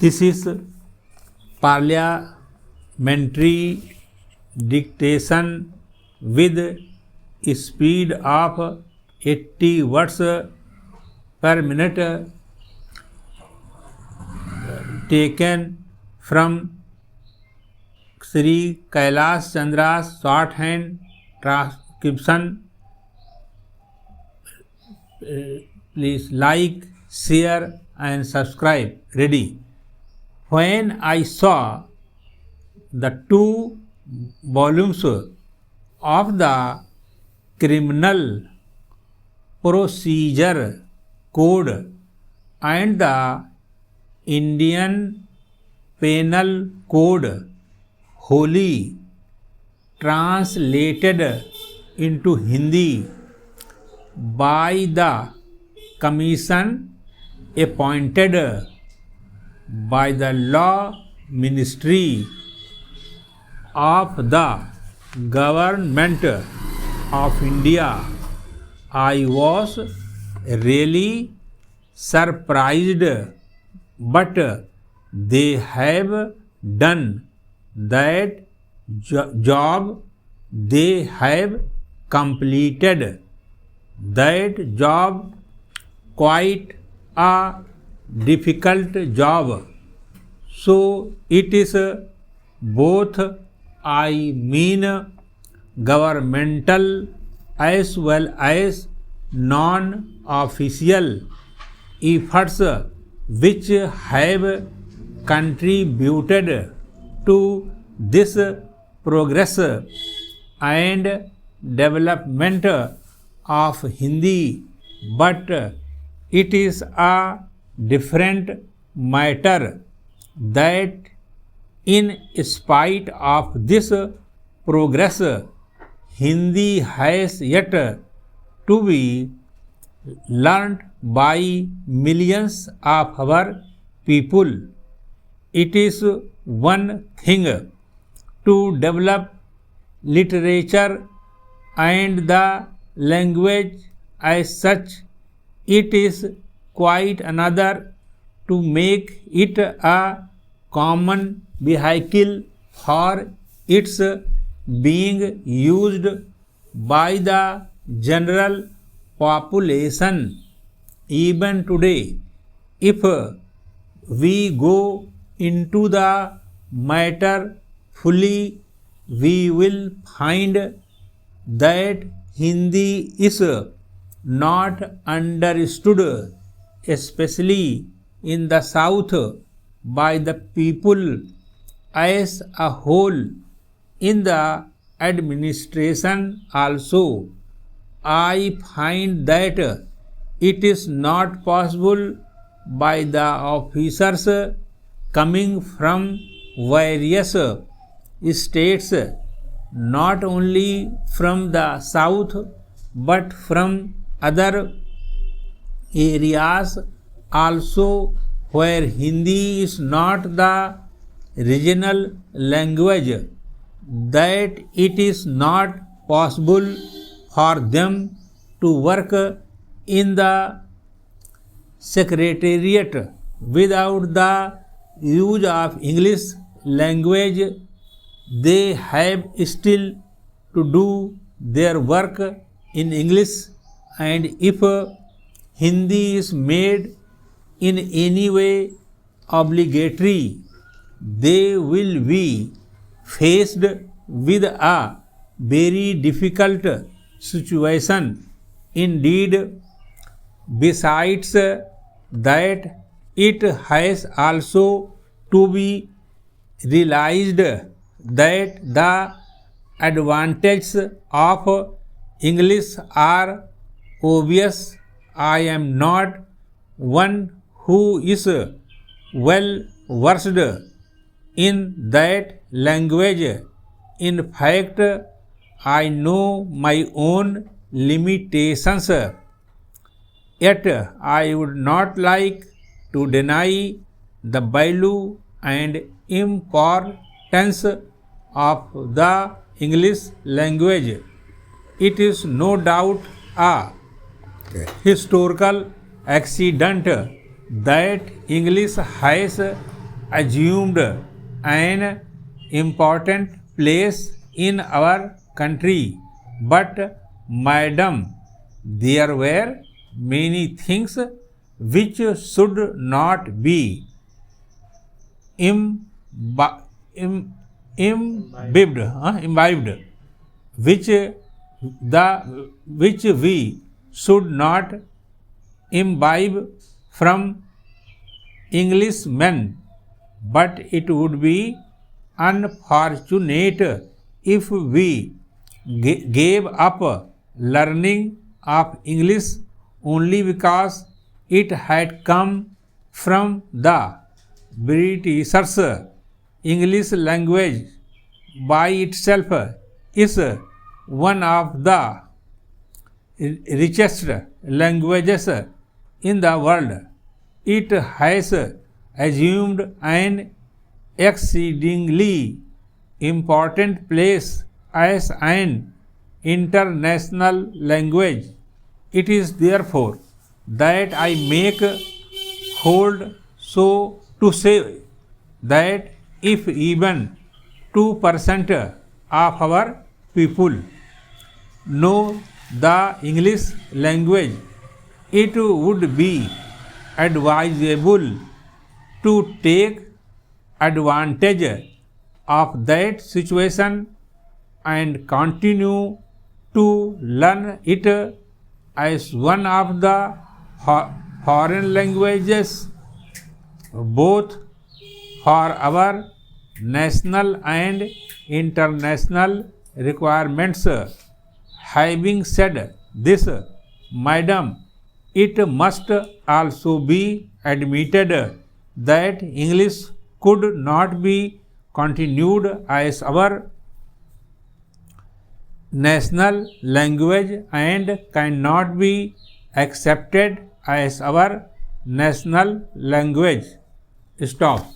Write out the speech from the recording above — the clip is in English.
This is parliamentary dictation with speed of 80 words per minute, taken from Sri Kailash Chandra's shorthand transcription. Please like, share and subscribe. Ready. When I saw the 2 volumes of the Criminal Procedure Code and the Indian Penal Code wholly translated into Hindi by the commission appointed by the Law Ministry of the Government of India, I was really surprised, but they have done that job. They have completed that job, quite a difficult job. So it is both, I mean governmental as well as non-official efforts which have contributed to this progress and development of Hindi, but it is a different matter that in spite of this progress, Hindi has yet to be learnt by millions of our people. It is one thing to develop literature and the language as such. It is quite another to make it a common vehicle for its being used by the general population. Even today, if we go into the matter fully, we will find that Hindi is not understood, especially in the South, by the people as a whole. In the administration also, I find that it is not possible by the officers coming from various states, not only from the South but from other areas also, where Hindi is not the regional language, that it is not possible for them to work in the secretariat without the use of English language. They have still to do their work in English, and if Hindi is made in any way obligatory, they will be faced with a very difficult situation. Indeed, besides that, it has also to be realized that the advantages of English are obvious. I am not one who is well versed in that language. In fact, I know my own limitations. Yet I would not like to deny the value and importance of the English language. It is no doubt a historical accident that English has assumed an important place in our country. But, madam, there were many things which should not be imbibed, which we should not imbibe from Englishmen, but it would be unfortunate if we gave up learning of English only because it had come from the Britishers. English language by itself is one of the richest languages in the world. It has assumed an exceedingly important place as an international language. It is therefore that I make hold so to say that if even 2% of our people know the English language, it would be advisable to take advantage of that situation and continue to learn it as one of the foreign languages, both for our national and international requirements. Having said this, madam, it must also be admitted that English could not be continued as our national language and cannot be accepted as our national language. Stop.